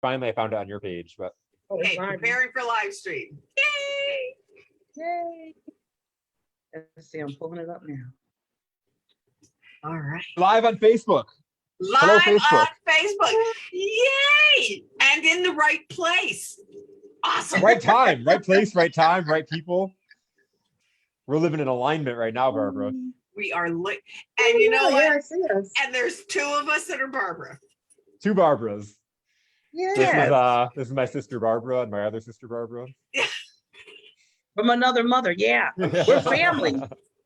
Finally, I found it on your page, but. Okay, preparing for live stream. Yay! Yay! Let's see, I'm pulling it up now. All right. Live on Facebook. Live Hello, Facebook. on Facebook. Yay! And in the right place. Awesome. Right time, right place, right time, right people. We're living in alignment right now, Barbara. We are lit. And you know what? Yes, yes. And there's 2 of us that are Barbara. 2 Barbaras. Yes. This is my sister Barbara and my other sister Barbara. From another mother, yeah. We're family.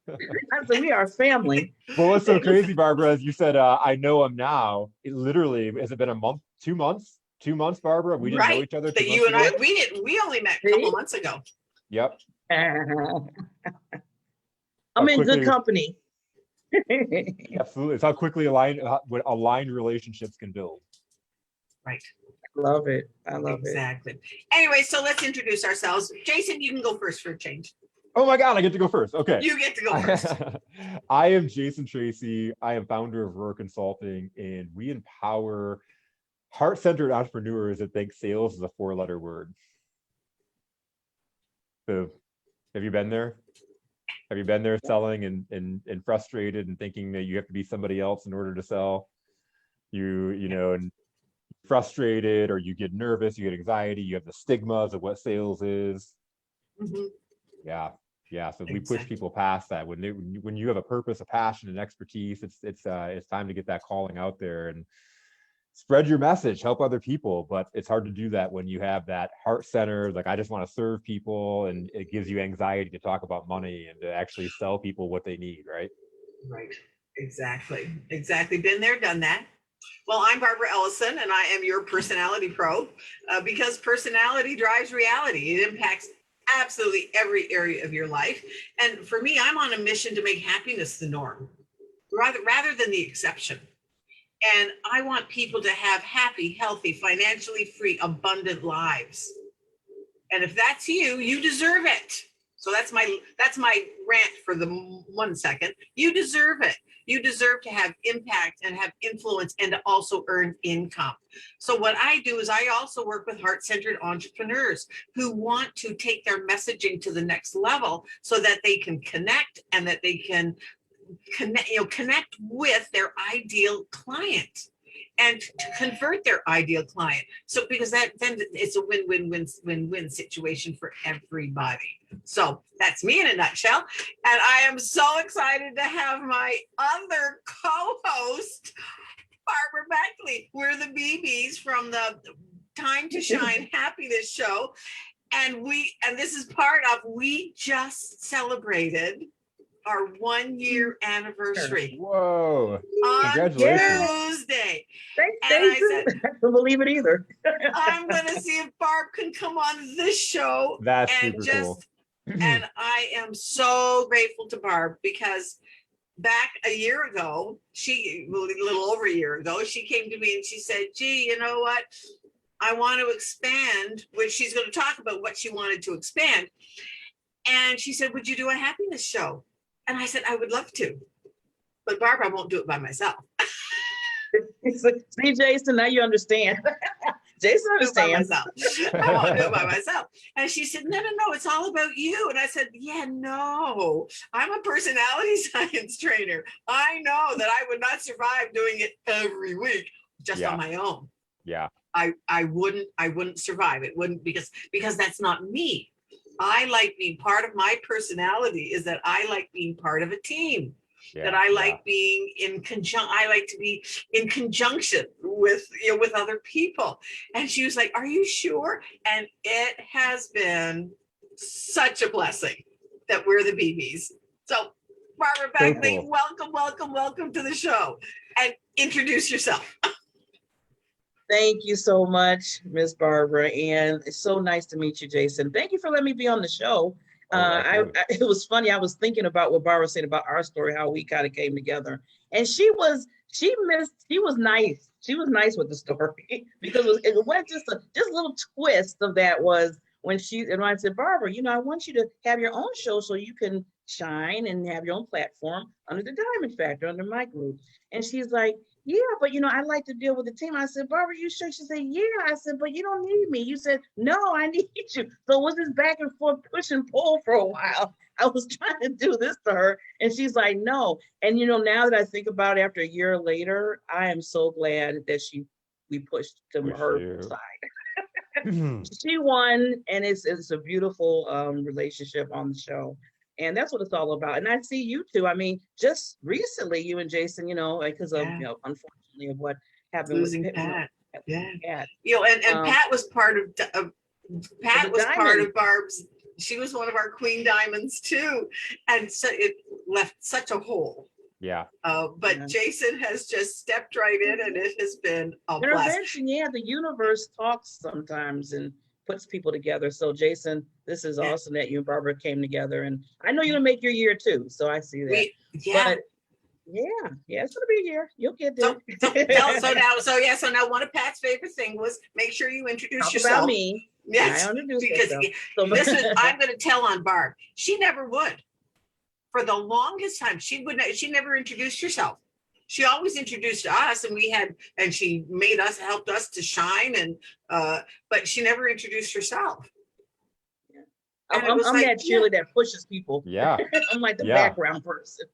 I said we are family. But what's so crazy, Barbara, is you said I know him now. It literally, has it been a month, 2 months? 2 months, Barbara? We didn't know each other. That you and I, we only met a couple months ago. Yep. I'm in good company. Absolutely. It's how quickly aligned relationships can build. Right. Love it. I love it. Exactly. Anyway, so let's introduce ourselves. Jason, you can go first for a change. Oh my God, I get to go first. Okay. You get to go first. I am Jason Tracey. I am founder of Roar Consulting, and we empower heart-centered entrepreneurs that think sales is a 4-letter word. So have you been there? Have you been there selling and frustrated and thinking that you have to be somebody else in order to sell? You know, and frustrated, or you get nervous, you get anxiety, you have the stigmas of what sales is. Mm-hmm. Yeah. So we push people past that. When you have a purpose, a passion, and expertise, it's time to get that calling out there and spread your message, help other people. But it's hard to do that when you have that heart center, like I just want to serve people, and it gives you anxiety to talk about money and to actually sell people what they need, right? Right. Exactly. Been there, done that. Well, I'm Barbara Ellison, and I am your personality pro, because personality drives reality. It impacts absolutely every area of your life. And for me, I'm on a mission to make happiness the norm rather than the exception. And I want people to have happy, healthy, financially free, abundant lives. And if that's you, you deserve it. So that's my rant for the 1 second. You deserve it. You deserve to have impact and have influence and to also earn income. So what I do is I also work with heart-centered entrepreneurs who want to take their messaging to the next level so that they can connect and that they can connect with their ideal client and to convert their ideal client. So because then it's a win-win situation for everybody. So that's me in a nutshell. And I am so excited to have my other co-host, Barbara Beckley. We're the BBs from the Time to Shine Happiness Show. And this is part of, we just celebrated our 1-year anniversary. Whoa. On Congratulations. Tuesday. Thanks, And I said, I don't believe it either. I'm going to see if Barb can come on this show. That's and super just, cool. And I am so grateful to Barb because back a year ago, a little over a year ago, she came to me and she said, gee, you know what? I want to expand, which she's going to talk about what she wanted to expand. And she said, would you do a happiness show? And I said, I would love to, but Barbara, I won't do it by myself. See, Jason, now you understand. Jason understands. I won't do it by myself. And she said, no, it's all about you. And I said, yeah, no, I'm a personality science trainer. I know that I would not survive doing it every week just on my own. Yeah. I wouldn't survive. It wouldn't, because that's not me. I like being part of my personality is that I like being part of a team. That I like being I like to be in conjunction with other people. And she was like, are you sure? And it has been such a blessing that we're the BBs. So Barbara Beckley, cool. welcome to the show, and introduce yourself. Thank you so much, Miss Barbara. And it's so nice to meet you, Jason. Thank you for letting me be on the show. It was funny. I was thinking about what Barbara said about our story, how we kind of came together. And she was nice. She was nice with the story because it was just a little twist of that was when I said, Barbara, I want you to have your own show so you can shine and have your own platform under the Diamond Factor, under my group. And she's like, yeah, but I like to deal with the team. I said, Barbara, you sure? She said, yeah. I said, but you don't need me. You said, no, I need you. So it was this back and forth push and pull for a while. I was trying to do this to her, and she's like, no. And now that I think about it, after a year later, I am so glad that we pushed to her side. She won, and it's a beautiful relationship on the show. And that's what it's all about. And I see you too. I mean, just recently, you and Jason, because of, unfortunately, of what happened losing with Pat. Pat. And Pat was part of Pat was diamond. part of Barb's. She was one of our queen diamonds too, and so it left such a hole. Yeah. But Jason has just stepped right in, and it has been a blast. Intervention, the universe talks sometimes and puts people together. So Jason, this is awesome that you and Barbara came together, and I know you're gonna make your year too. So I see that. But it's gonna be a year. You'll get there. So now one of Pat's favorite thing was make sure you introduce yourself. About me. Yes, I introduced because I'm going to tell on Barb. She never would. For the longest time, she never introduced herself. She always introduced us, and she helped us to shine, and but she never introduced herself. I'm that cheerleader that pushes people. Yeah. I'm like the background person.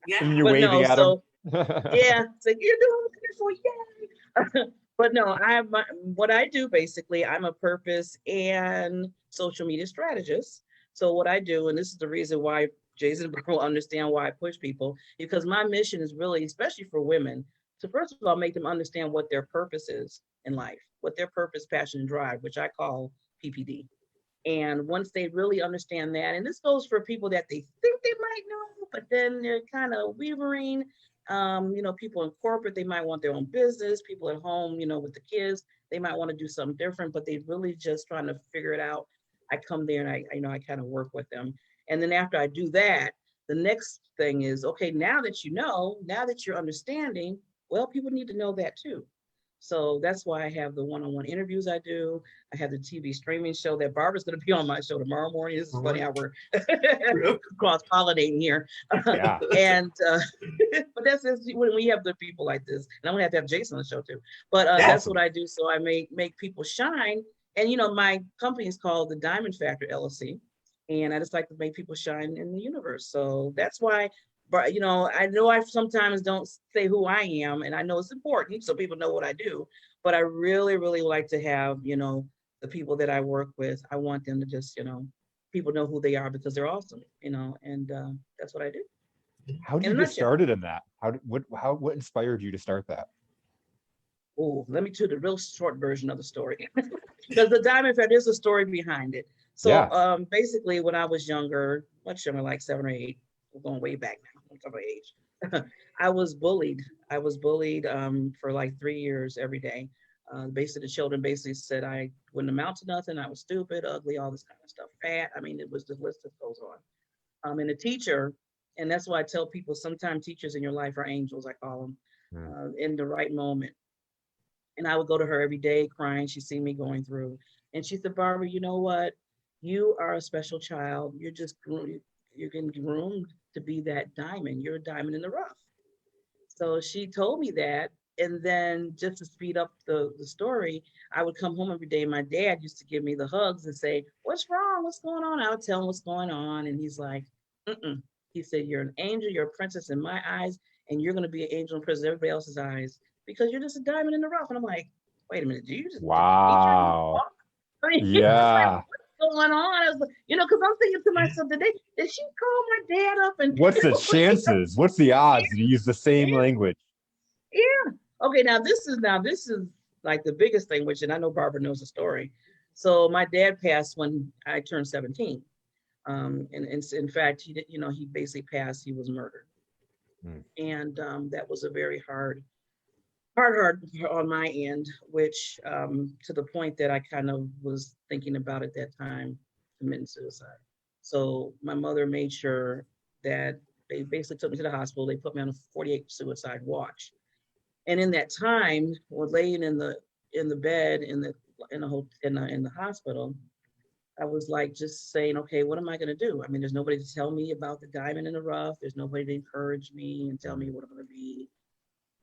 Yeah. And you're waving at them. It's like, you're doing wonderful, yay. But no, what I do basically, I'm a purpose and social media strategist. So what I do, and this is the reason why Jason will understand why I push people, because my mission is really, especially for women, to first of all, make them understand what their purpose is in life, what their purpose, passion, and drive, which I call PPD. And once they really understand that, and this goes for people that they think they might know, but then they're kind of wavering. People in corporate, they might want their own business. People at home, with the kids, they might want to do something different, but they really just trying to figure it out. I come there and I kind of work with them. And then after I do that, the next thing is, okay, now that you're understanding, well, people need to know that too. So that's why I have the one-on-one interviews I do. I have the TV streaming show that Barbara's going to be on my show tomorrow morning. This is funny how we're cross-pollinating here. Yeah. And but that's when we have the people like this. And I'm going to have Jason on the show too. But that's what I do. So I make people shine. And, my company is called the Diamond Factor LLC. And I just like to make people shine in the universe. So that's why, but I know I sometimes don't say who I am, and I know it's important so people know what I do, but I really, really like to have, the people that I work with, I want them to just, people know who they are because they're awesome, and that's what I do. How did you get started in that? What inspired you to start that? Oh, let me do the real short version of the story. Because the Diamond Fair, there's a story behind it. So basically when I was younger, much younger, like 7 or 8, we're going way back now. Of age. I was bullied. For like 3 years every day. Basically, the children said I wouldn't amount to nothing. I was stupid, ugly, all this kind of stuff. Fat. I mean, it was the list that goes on. And a teacher, and that's why I tell people sometimes teachers in your life are angels, I call them, in the right moment. And I would go to her every day crying. She'd see me going through. And she said, Barbara, you know what? You are a special child. You're getting groomed to be that diamond. You're a diamond in the rough. So she told me that. And then just to speed up the story, I would come home every day. My dad used to give me the hugs and say, what's wrong? What's going on? I would tell him what's going on. And he's like, mm-mm. He said, you're an angel. You're a princess in my eyes. And you're going to be an angel in princess in everybody else's eyes because you're just a diamond in the rough. And I'm like, wait a minute. Do you just wow. Yeah. Going on, I was like, because I'm thinking to myself, did she call my dad up and what's the chances? What's the odds to use the same language? Yeah. Okay, now this is like the biggest thing, which, and I know Barbara knows the story. So my dad passed when I turned 17. And in fact, he did, he basically passed, he was murdered. And that was a very hard on my end, which to the point that I kind of was thinking about at that time committing suicide. So my mother made sure that they basically took me to the hospital. They put me on a 48 suicide watch. And in that time, when laying in the bed in the hospital, I was like just saying, okay, what am I going to do? I mean, there's nobody to tell me about the diamond in the rough. There's nobody to encourage me and tell me what I'm going to be.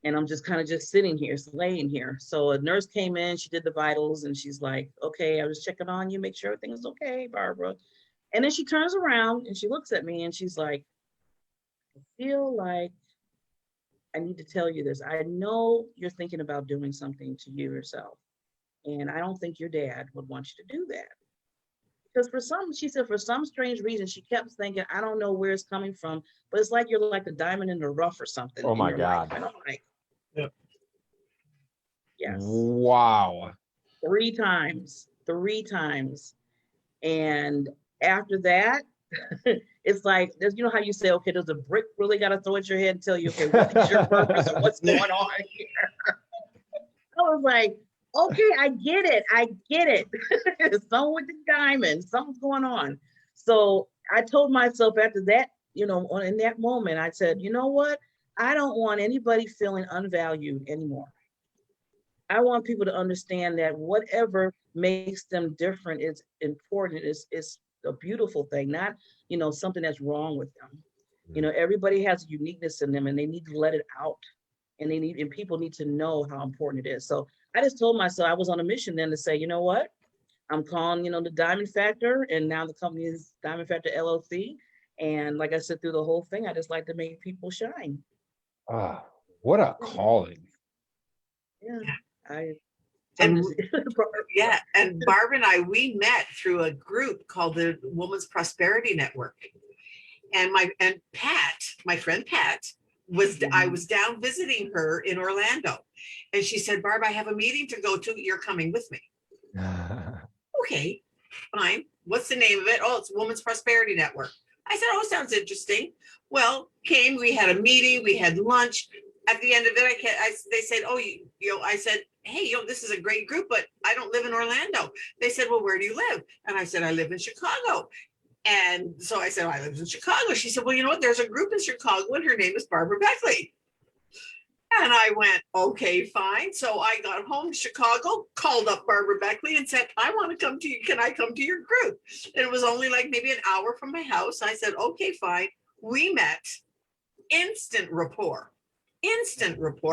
And I'm just kind of just sitting here, laying here. So a nurse came in, she did the vitals, and she's like, okay, I was checking on you, make sure everything is okay, Barbara. And then she turns around and she looks at me and she's like, I feel like I need to tell you this. I know you're thinking about doing something to you yourself. And I don't think your dad would want you to do that. Because she said, for some strange reason, she kept thinking, I don't know where it's coming from, but it's like you're like the diamond in the rough or something. Oh my in your God. life. And I'm like, Yep. yes. Wow. 3 times. And after that, it's like, you know how you say, okay, there's a brick really got to throw at your head and tell you, okay, what is your purpose and what's going on here? I was like, okay, I get it. Something with the diamond, something's going on. So I told myself after that, you know, in that moment, I said, you know what? I don't want anybody feeling unvalued anymore. I want people to understand that whatever makes them different is important. It's a beautiful thing, not, you know, something that's wrong with them. You know, everybody has a uniqueness in them and they need to let it out. And people need to know how important it is. So I just told myself I was on a mission then to say, you know what? I'm calling, you know, the Diamond Factor, and now the company is Diamond Factor LLC. And like I said, through the whole thing, I just like to make people shine. Ah, what a calling. Yeah. And yeah, and Barb and I, we met through a group called the Women's Prosperity Network. And Pat, my friend Pat, I was down visiting her in Orlando. And she said, Barb, I have a meeting to go to. You're coming with me. Okay, fine. What's the name of it? Oh, it's Women's Prosperity Network. I said, oh, sounds interesting. Well, we had a meeting, we had lunch. At the end of it, they said, oh, I said, hey, this is a great group, but I don't live in Orlando. They said, well, where do you live? And I said, I live in Chicago. And so I said, I live in Chicago. She said, well, you know what? There's a group in Chicago and her name is Barbara Beckley. And I went, okay, fine. So I got home to Chicago, called up Barbara Beckley and said, I want to come to you. Can I come to your group? And it was only like maybe an hour from my house. I said, okay, fine. We met. Instant rapport.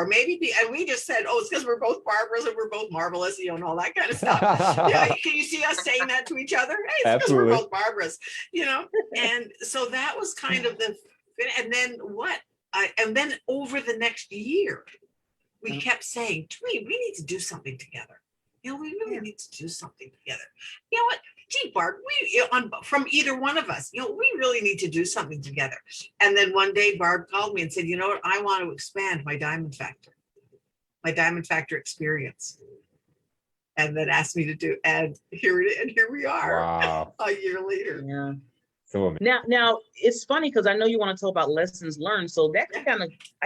Maybe, and we just said, oh, it's because we're both Barbaras and we're both marvelous, and all that kind of stuff. Can you see us saying that to each other? Hey, it's because we're both Barbaras, And so that was kind of and then and then over the next year, we kept saying, we need to do something together. We really need to do something together. You know what? Gee, Barb, from either one of us, we really need to do something together. And then one day Barb called me and said, you know what? I want to expand my Diamond Factor experience. And then asked me to do, and here we are. Wow. A year later. Yeah. So amazing. Now it's funny because I know you want to talk about lessons learned. So that I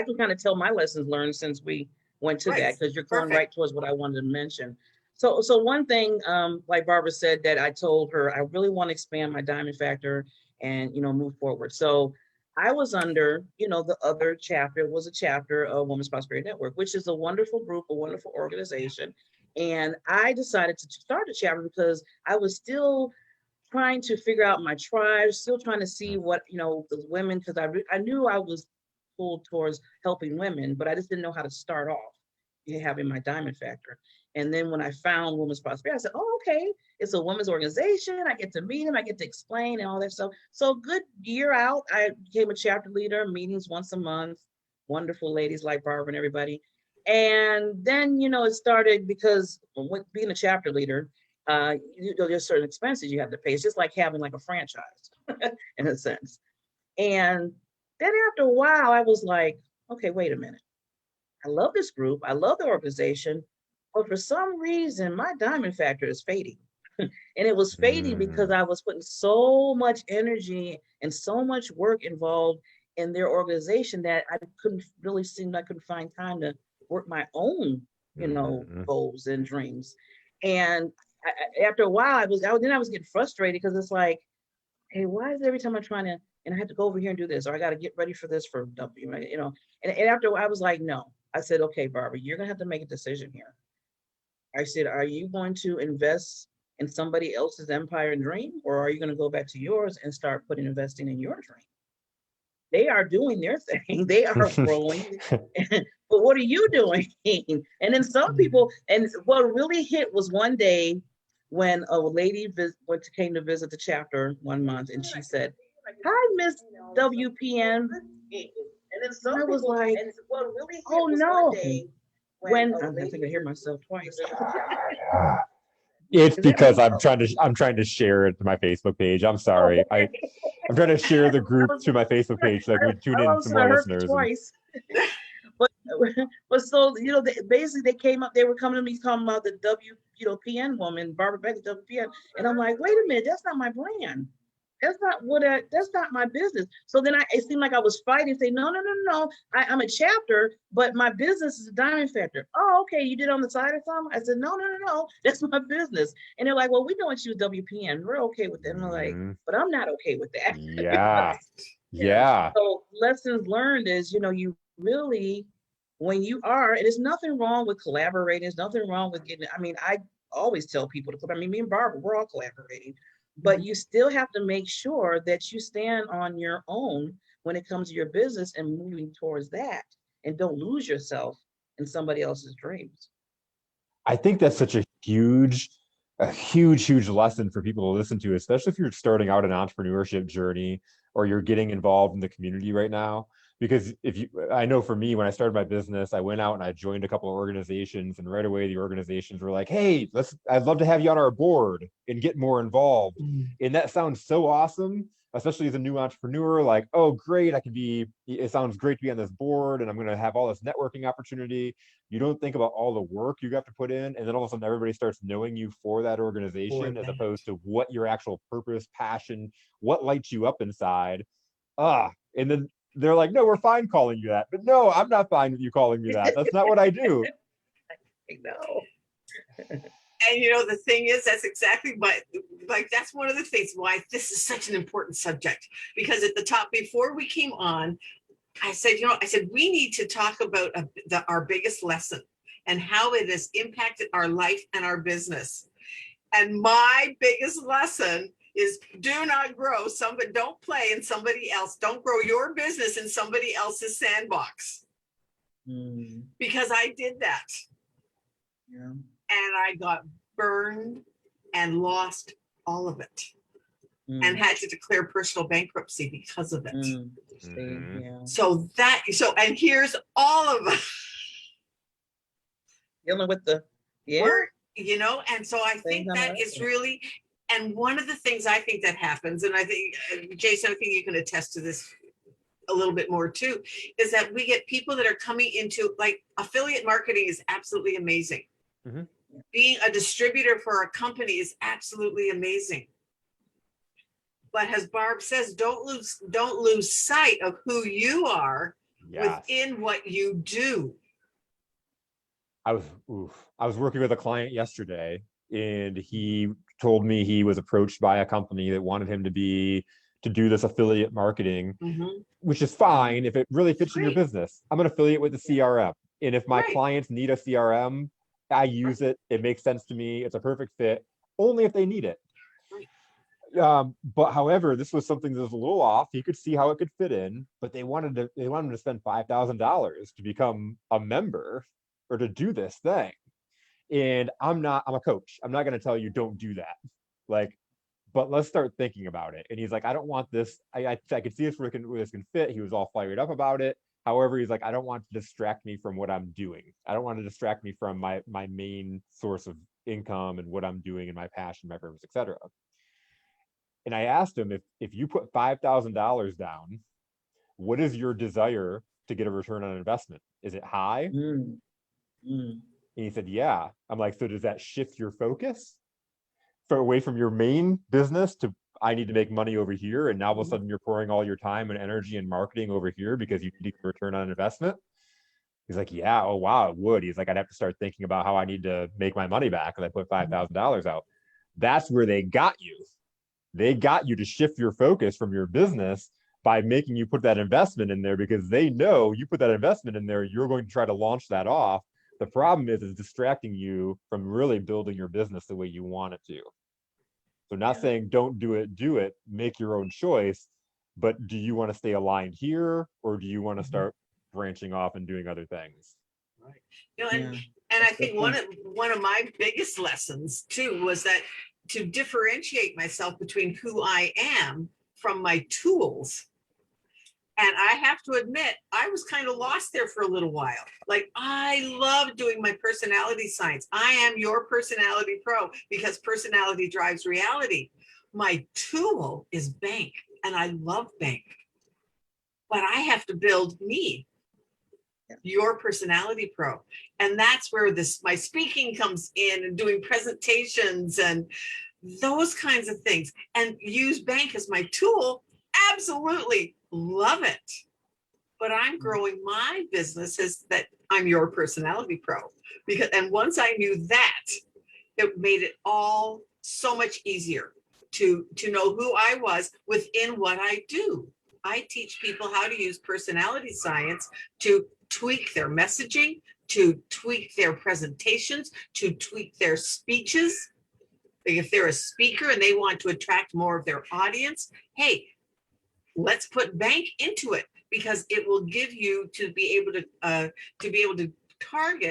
can kind of tell my lessons learned since we went to that, because you're going right towards what I wanted to mention. So one thing, like Barbara said, that I told her, I really want to expand my Diamond Factor and, move forward. So I was under, the other chapter. It was a chapter of Women's Prosperity Network, which is a wonderful group, a wonderful organization. And I decided to start a chapter because I was still trying to figure out my tribe, still trying to see what, the women, because I knew I was pulled towards helping women, but I just didn't know how to start off having my Diamond Factor. And then when I found Women's Prosperity, I said, oh, okay, it's a women's organization. I get to meet them. I get to explain and all that stuff. So good year out, I became a chapter leader, meetings once a month, wonderful ladies like Barbara and everybody. And then, it started because with being a chapter leader, there's certain expenses you have to pay. It's just like having like a franchise in a sense. And then after a while, I was like, okay, wait a minute. I love this group. I love the organization. But for some reason, my Diamond Factor is fading. And it was fading because I was putting so much energy and so much work involved in their organization that I couldn't find time to work my own, goals and dreams. And after a while, I was getting frustrated because it's like, hey, why is every time I'm trying to, and I have to go over here and do this, or I got to get ready for this for W, and after a while, I was like, no. I said, okay, Barbara, you're going to have to make a decision here. I said, are you going to invest in somebody else's empire and dream, or are you going to go back to yours and start investing in your dream? They are doing their thing. They are growing. but what are you doing? And then some people, and what really hit was one day when a lady came to visit the chapter one month, and she said, "Hi, Miss WPN." And I was like, "Oh no!" When I think I hear myself twice. It's Is that because me? I'm trying to share it to my Facebook page. I'm sorry. I'm trying to share the group to my Facebook page so I can tune in some more I heard it listeners. twice. But so basically they came up, they were coming to me talking about the PN woman, Barbara Beckley, WPN, and I'm like, wait a minute, that's not my brand. That's not my business. So then it seemed like I was fighting, say, no. I'm a chapter, but my business is a diamond factor. Oh, okay, you did on the side or something? I said, no, that's my business. And they're like, well, we know it's you, WPN. We're okay with that. And I'm like, but I'm not okay with that. Yeah. Yeah. So lessons learned is, you really, when you are, and there's nothing wrong with collaborating. There's nothing wrong with I always tell people to collaborate. Me and Barbara, we're all collaborating, but you still have to make sure that you stand on your own when it comes to your business and moving towards that, and don't lose yourself in somebody else's dreams. I think that's such a huge lesson for people to listen to, especially if you're starting out an entrepreneurship journey or you're getting involved in the community right now. Because I know for me, when I started my business, I went out and I joined a couple of organizations, and right away the organizations were like, "Hey, I'd love to have you on our board and get more involved." And that sounds so awesome, especially as a new entrepreneur. Like, oh, great, it sounds great to be on this board, and I'm going to have all this networking opportunity. You don't think about all the work you have to put in, and then all of a sudden everybody starts knowing you for that organization as opposed to what your actual purpose, passion, what lights you up inside. And then they're like, "No, we're fine calling you that." But no, I'm not fine with you calling me that. That's not what I do. I know. And the thing is, that's exactly that's one of the things why this is such an important subject. Because at the top, before we came on, I said, we need to talk about our biggest lesson and how it has impacted our life and our business. And my biggest lesson is don't play in somebody else. Don't grow your business in somebody else's sandbox. Because I did that. Yeah. And I got burned and lost all of it. And had to declare personal bankruptcy because of it. Yeah. So and here's all of us dealing with the and so I think that is really, and one of the things I think that happens, and I think Jason, I think you can attest to this a little bit more too, is that we get people that are coming into, like, affiliate marketing is absolutely amazing. Being a distributor for a company is absolutely amazing. But as Barb says, don't lose sight of who you are within what you do. I was working with a client yesterday, and he told me he was approached by a company that wanted him to do this affiliate marketing, which is fine if it really fits in your business. I'm an affiliate with the CRM, and if my clients need a CRM, I use it. It makes sense to me. It's a perfect fit, only if they need it. But however, this was something that was a little off. He could see how it could fit in, but they wanted him to spend $5,000 to become a member or to do this thing. And I'm a coach. I'm not going to tell you don't do that. But let's start thinking about it. And he's like, I don't want this. I could see where this can fit. He was all fired up about it. However, he's like, I don't want to distract me from what I'm doing. I don't want to distract me from my main source of income and what I'm doing and my passion, my purpose, etc. And I asked him, if you put $5,000 down, what is your desire to get a return on investment? Is it high? And he said, yeah. I'm like, so does that shift your focus away from your main business to, I need to make money over here, and now all of a sudden you're pouring all your time and energy and marketing over here because you need a return on investment? He's like, yeah. Oh, wow, it would. He's like, I'd have to start thinking about how I need to make my money back because I put $5,000 out. That's where they got you. They got you to shift your focus from your business by making you put that investment in there, because they know you put that investment in there, you're going to try to launch that off. The problem is distracting you from really building your business the way you want it to. So not saying don't do it, make your own choice, but do you want to stay aligned here, or do you want to start branching off and doing other things. Right. You know, and I think one of my biggest lessons too was that to differentiate myself between who I am from my tools. And I have to admit, I was kind of lost there for a little while. Like, I love doing my personality science. I am your personality pro because personality drives reality. My tool is bank, and I love bank. But I have to build me, your personality pro. And that's where my speaking comes in, and doing presentations and those kinds of things, and use bank as my tool. Absolutely love it. But I'm growing my business as that I'm your personality pro, and once I knew that, it made it all so much easier to know who I was within what I do. I teach people how to use personality science to tweak their messaging, to tweak their presentations, to tweak their speeches. If they're a speaker and they want to attract more of their audience, hey, let's put bank into it, because it will give you to be able to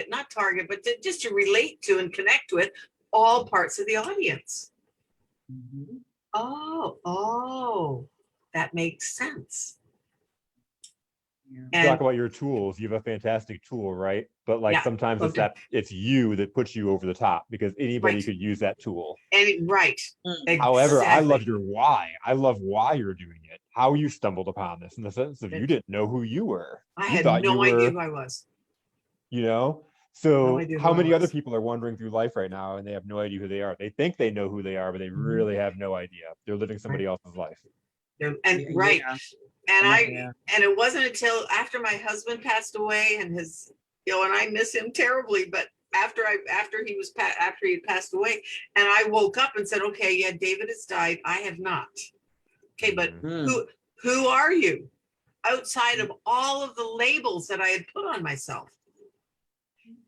not target, but just to relate to and connect with all parts of the audience. Mm-hmm. Oh, that makes sense. Yeah. Talk about your tools. You have a fantastic tool, right? But like sometimes it's you that puts you over the top, because anybody could use that tool. And However, I love your why. I love why you're doing it. How you stumbled upon this, in the sense of you didn't know who you were. I had no idea who I was. You know? So No how many other people are wandering through life right now and they have no idea who they are? They think they know who they are, but they really have no idea. They're living somebody else's life. And it wasn't until after my husband passed away, and and I miss him terribly, but after he had passed away, and I woke up and said, okay, yeah, David has died. I have not. Okay, but who are you outside of all of the labels that I had put on myself?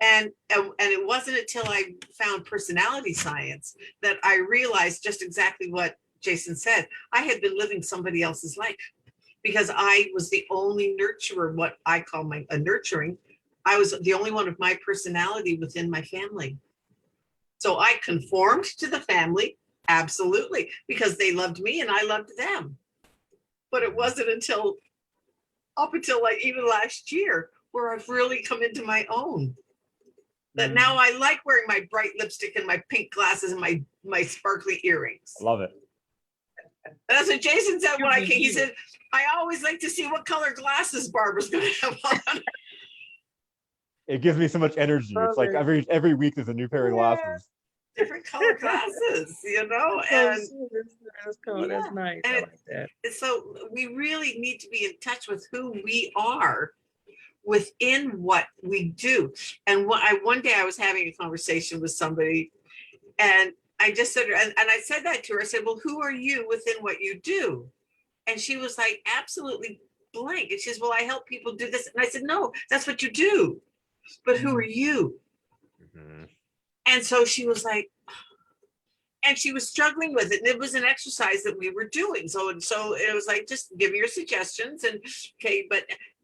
And it wasn't until I found personality science that I realized just exactly what Jason said. I had been living somebody else's life because I was the only nurturer, what I call nurturing. I was the only one of my personality within my family. So I conformed to the family, absolutely, because they loved me and I loved them. But it wasn't up until like even last year where I've really come into my own. That now I like wearing my bright lipstick and my pink glasses and my sparkly earrings. I love it. That's what Jason said when I came. He said, I always like to see what color glasses Barbara's going to have on. It gives me so much energy. It's like every week there's a new pair of glasses. Different color glasses, and that's nice. I like that. So we really need to be in touch with who we are within what we do. And one day I was having a conversation with somebody, and I just said, and I said that to her. I said, well, who are you within what you do? And she was like, absolutely blank. And she says, well, I help people do this. And I said, no, that's what you do. But who are you? Mm-hmm. And so she was like, and she was struggling with it. And it was an exercise that we were doing. So it was like, just give me your suggestions. And okay,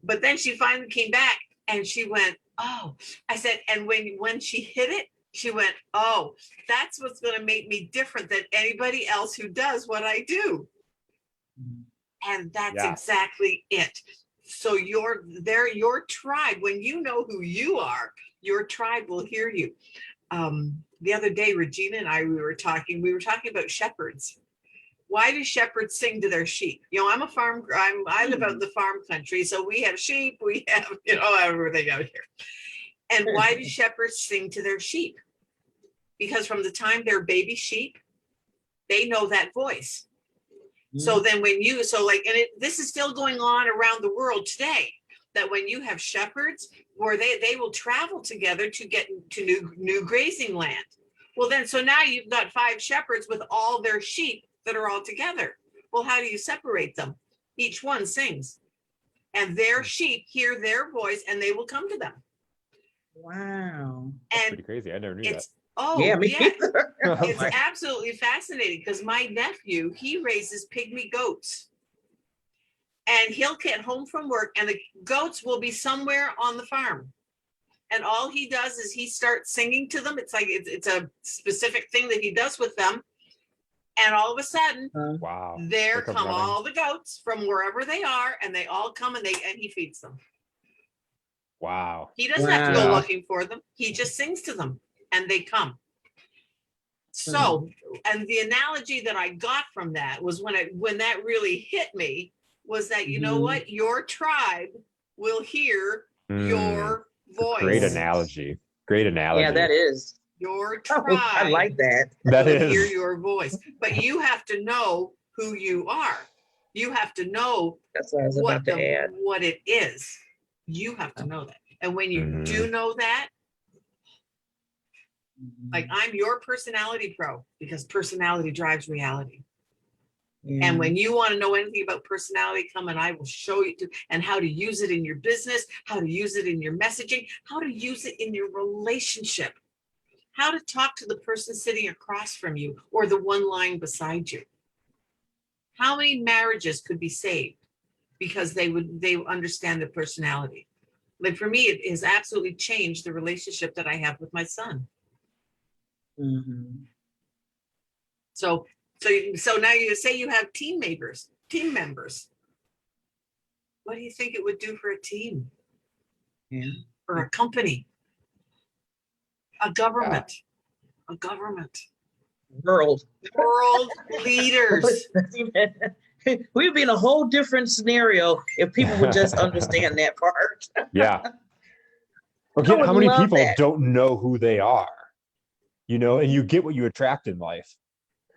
but then she finally came back and she went, oh, I said, and when she hit it, she went, oh, that's what's going to make me different than anybody else who does what I do. And that's exactly it. So your tribe, when you know who you are, your tribe will hear you. The other day, Regina and I, we were talking about shepherds. Why do shepherds sing to their sheep? I live out in the farm country, so we have sheep, we have, everything out here. And why do shepherds sing to their sheep? Because from the time they're baby sheep, they know that voice. So then this is still going on around the world today, that when you have shepherds, where they will travel together to get to new grazing land. Well, then, so now you've got 5 shepherds with all their sheep that are all together. Well, how do you separate them? Each one sings, and their sheep hear their voice and they will come to them. Wow. That's pretty crazy. I never knew that. Oh, yeah. It's absolutely fascinating, because my nephew, he raises pygmy goats. and he'll get home from work and the goats will be somewhere on the farm. And all he does is he starts singing to them. It's like, it's a specific thing that he does with them. And all of a sudden, Wow. there come all the goats from wherever they are, and they all come and he feeds them. Wow. He doesn't have to go looking for them. He just sings to them and they come. So, and the analogy that I got from that was when that really hit me was that, you know what, your tribe will hear your voice. Great analogy. Great analogy. Yeah, that is. Your tribe. I like that. That will is. hear your voice, but you have to know who you are. You have to know That's what I was about to add. What it is. You have to know that. And when you do know that, like, I'm your personality pro, because personality drives reality. And when you want to know anything about personality, come and I will show you and how to use it in your business, how to use it in your messaging, how to use it in your relationship, how to talk to the person sitting across from you or the one lying beside you. How many marriages could be saved because they understand the personality? Like, for me, it has absolutely changed the relationship that I have with my son. So now you say you have team members. What do you think it would do for a team? Or a company? A government? World leaders. We'd be in a whole different scenario if people would just understand that part. Yeah. Again, how many people don't know who they are? You know, and you get what you attract in life.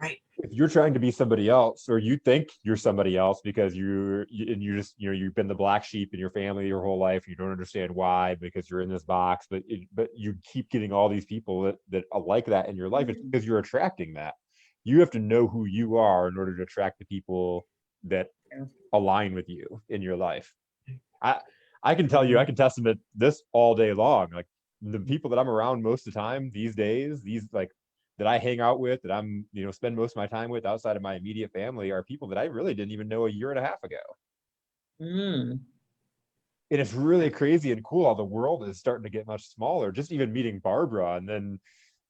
Right. If you're trying to be somebody else, or you think you're somebody else because you're just, you know, you've been the black sheep in your family your whole life, you don't understand why because you're in this box, but you keep getting all these people that are like that in your life. It's because you're attracting that. You have to know who you are in order to attract the people that align with you in your life. I can tell you, I can testament this all day long. Like, the people that I'm around most of the time these days, that I hang out with, that I'm, you know, spend most of my time with outside of my immediate family, are people that I really didn't even know a year and a half ago. And it's really crazy and cool how the world is starting to get much smaller. Just even meeting Barbara, and then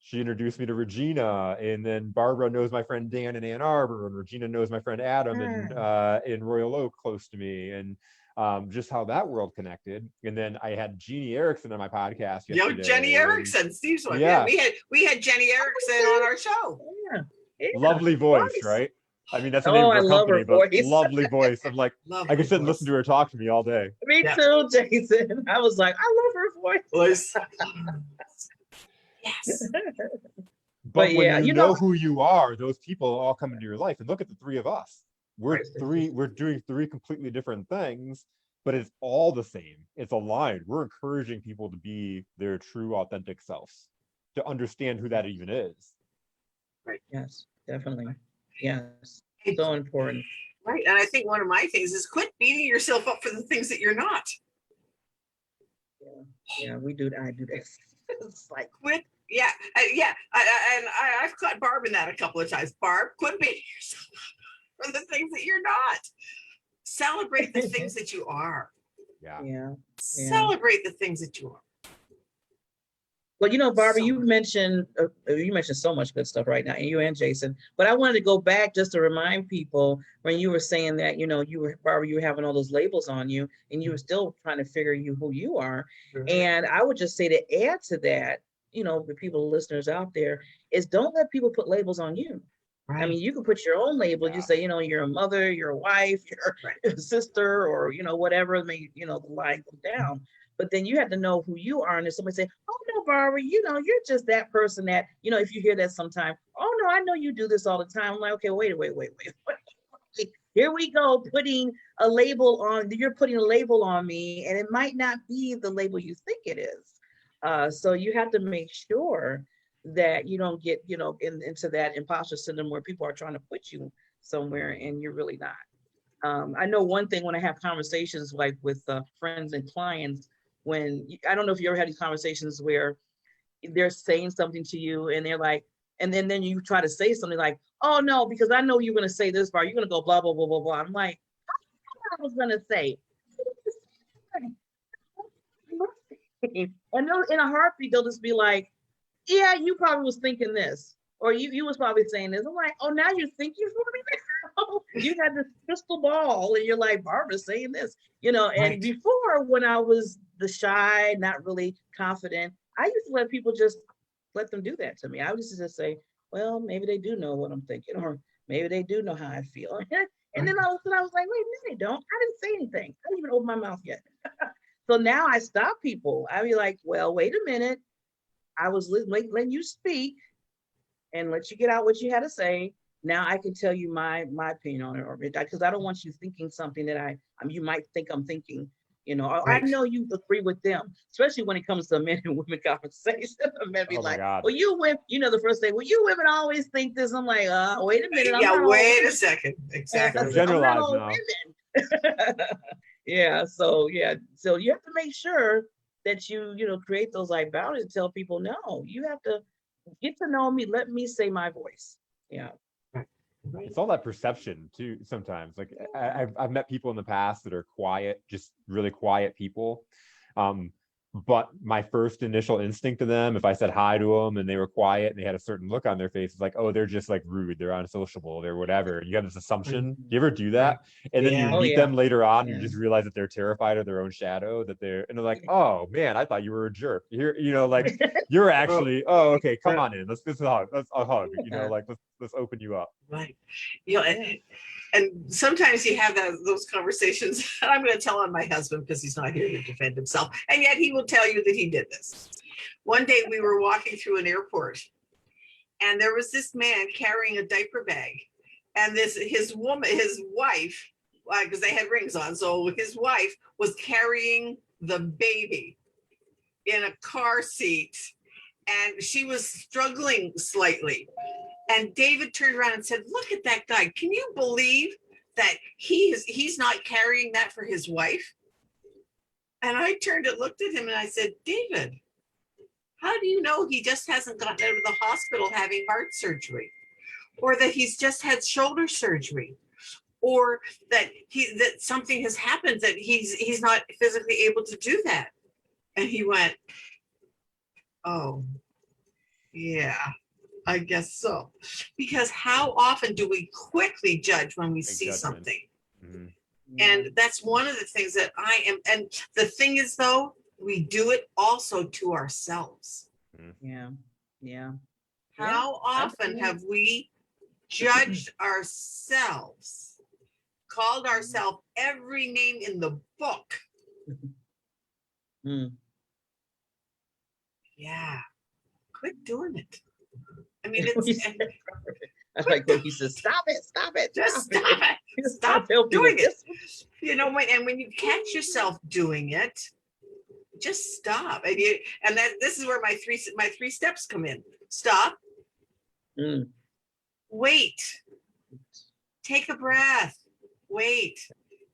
she introduced me to Regina, and then Barbara knows my friend Dan in Ann Arbor, and Regina knows my friend Adam in Royal Oak close to me, and just how that world connected. And then I had Jeannie Erickson on my podcast yesterday. Yo, Jenny Erickson, Steve's one. Yeah, we had Jenny Erickson on our show. Lovely voice, right? I mean, that's the name of her company, but lovely voice. I'm like, I could sit and listen to her talk to me all day. Me too, Jason. I was like, I love her voice. Yes. But when you know who you are, those people all come into your life. And look at the three of us. We're doing three completely different things, but it's all the same. It's aligned. We're encouraging people to be their true, authentic selves, to understand who that even is. Right. Yes, definitely. Yes. So important. Right. And I think one of my things is quit beating yourself up for the things that you're not. Yeah, we do. I do that. It's like, quit. Yeah. I've caught Barb in that a couple of times. Barb, quit beating yourself up for the things that you're not. Celebrate the things that you are. Yeah. Celebrate the things that you are. Well, you know, Barbara, you mentioned so much good stuff right now, and you and Jason. But I wanted to go back just to remind people when you were saying that, you know, Barbara, you were having all those labels on you, and you were still trying to figure who you are. Mm-hmm. And I would just say to add to that, you know, the people, listeners out there, is don't let people put labels on you. Right. I mean, you can put your own label. You say, you know, you're a mother, you're a wife, you're a sister, or, you know, whatever. May, you know, the line go down. But then you have to know who you are. And if somebody say, oh, no, Barbara, you know, you're just that person that, you know, if you hear that sometime, oh, no, I know you do this all the time. I'm like, okay, wait. Here we go, putting a label on, you're putting a label on me, and it might not be the label you think it is. So you have to make sure that you don't get, you know, into that imposter syndrome where people are trying to put you somewhere and you're really not. I know one thing when I have conversations like with friends and clients, I don't know if you ever had these conversations where they're saying something to you and they're like, and then you try to say something like, oh no, because I know you're going to say this part, you're going to go blah, blah, blah, blah, blah. I'm like, I was going to say. And they'll, in a heartbeat, they'll just be like, yeah, you probably was thinking this, or you was probably saying this. I'm like, oh, now you think you're for me? You had this crystal ball, and you're like, Barbara's saying this, you know. And Right. before, when I was the shy, not really confident, I used to let people just let them do that to me. I used to just say, well, maybe they do know what I'm thinking, or maybe they do know how I feel. And then all of a sudden I was like, wait, no, they don't. I didn't say anything. I didn't even open my mouth yet. So now I stop people. I be like, well, wait a minute. I was letting you speak and let you get out what you had to say. Now I can tell you my opinion on it, or because I don't want you thinking something that you might think I'm thinking, you know. Or Right. I know you agree with them, especially when it comes to men and women conversation. Men be Oh my like, God. well, you women, you know, the first thing, well, you women always think this. I'm like, wait a minute. I'm Yeah, not all wait a women. second. Exactly. Don't generalize I'm not all now. women. Yeah. So you have to make sure that you create those like boundaries and tell people, no, you have to get to know me. Let me say my voice. Yeah. It's all that perception too. Sometimes, like I've met people in the past that are quiet, just really quiet people. But my first initial instinct to them, if I said hi to them and they were quiet and they had a certain look on their face, it's like, oh, they're just like rude, they're unsociable, they're whatever. You have this assumption. Do you ever do that? And then you Yeah. meet them later on, and Yeah. you just realize that they're terrified of their own shadow, and they're like, oh man, I thought you were a jerk. You're, like you're actually, oh, okay, come on in. Let's hug. Let's a hug. Like let's open you up. Right. You know, and sometimes you have those conversations. I'm going to tell on my husband because he's not here to defend himself. And yet he will tell you that he did this. One day we were walking through an airport, and there was this man carrying a diaper bag. And his wife, because they had rings on, so his wife was carrying the baby in a car seat, and she was struggling slightly. And David turned around and said, look at that guy. Can you believe that he's not carrying that for his wife? And I turned and looked at him and I said, David, how do you know he just hasn't gotten out of the hospital having heart surgery? Or that he's just had shoulder surgery? Or that something has happened that he's not physically able to do that? And he went, oh, yeah. I guess so. Because how often do we quickly judge when we see something? Mm-hmm. And that's one of the things that and the thing is, though, we do it also to ourselves. Yeah. Yeah. How often have we judged ourselves, called ourselves every name in the book? Yeah. Quit doing it. I mean, I like when he says, stop it, just stop it. Stop doing it. You know, when you catch yourself doing it, just stop. And this is where my three steps come in. Stop. Wait. Take a breath. Wait.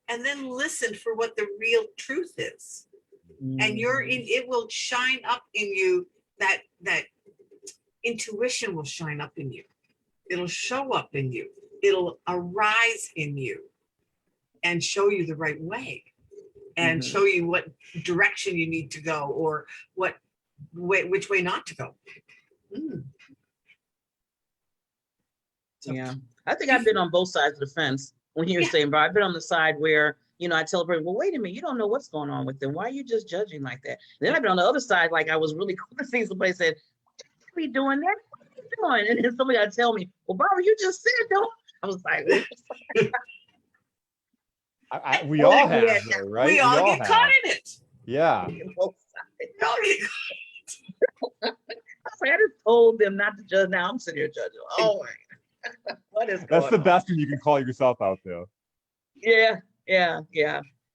And then listen for what the real truth is. And it will shine up in you. That intuition will shine up in you. It'll show up in you. It'll arise in you and show you the right way, and show you what direction you need to go, or which way not to go. Yeah, I think I've been on both sides of the fence. When you're saying, but I've been on the side where, I tell a person, well, wait a minute, you don't know what's going on with them. Why are you just judging like that? Then I've been on the other side, like I was really cool to see somebody said, what are you doing that? What are you doing? And then somebody would tell me, well, Barbara, you just said don't. I was like, we all have, though, right? We all get caught in it. Yeah. Both sides. I just told them not to judge. Now I'm sitting here judging. Oh my God. What is That's the on? best when you can call yourself out, though. Yeah.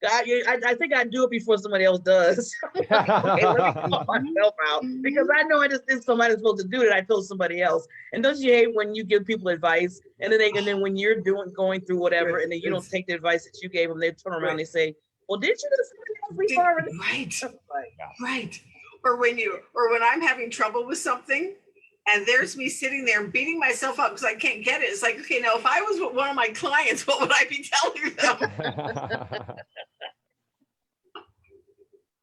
I think I do it before somebody else does. Okay, let me call myself out, because I know I just did somebody's supposed to do it. I told somebody else. And don't you hate when you give people advice and then when you're going through whatever, and then you don't take the advice that you gave them, they turn around and they say, well, did you do something else before? Right. Or when I'm having trouble with something, And there's me sitting there beating myself up because I can't get it. It's like, okay, now if I was with one of my clients, what would I be telling them?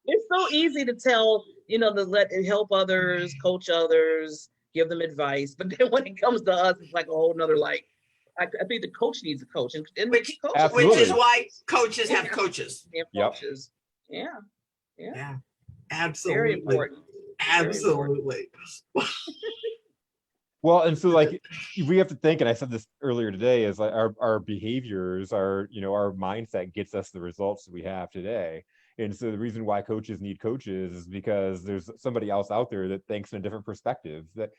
It's so easy to tell, to let it help others, coach others, give them advice. But then when it comes to us, it's like a whole nother, like, I think the coach needs a coach. And Which Absolutely. is why coaches have coaches. They have coaches. Yeah. Absolutely. Very important. Absolutely. Well, and so like we have to think, and I said this earlier today, is like our behaviors, our mindset gets us the results that we have today. And so the reason why coaches need coaches is because there's somebody else out there that thinks in a different perspective, that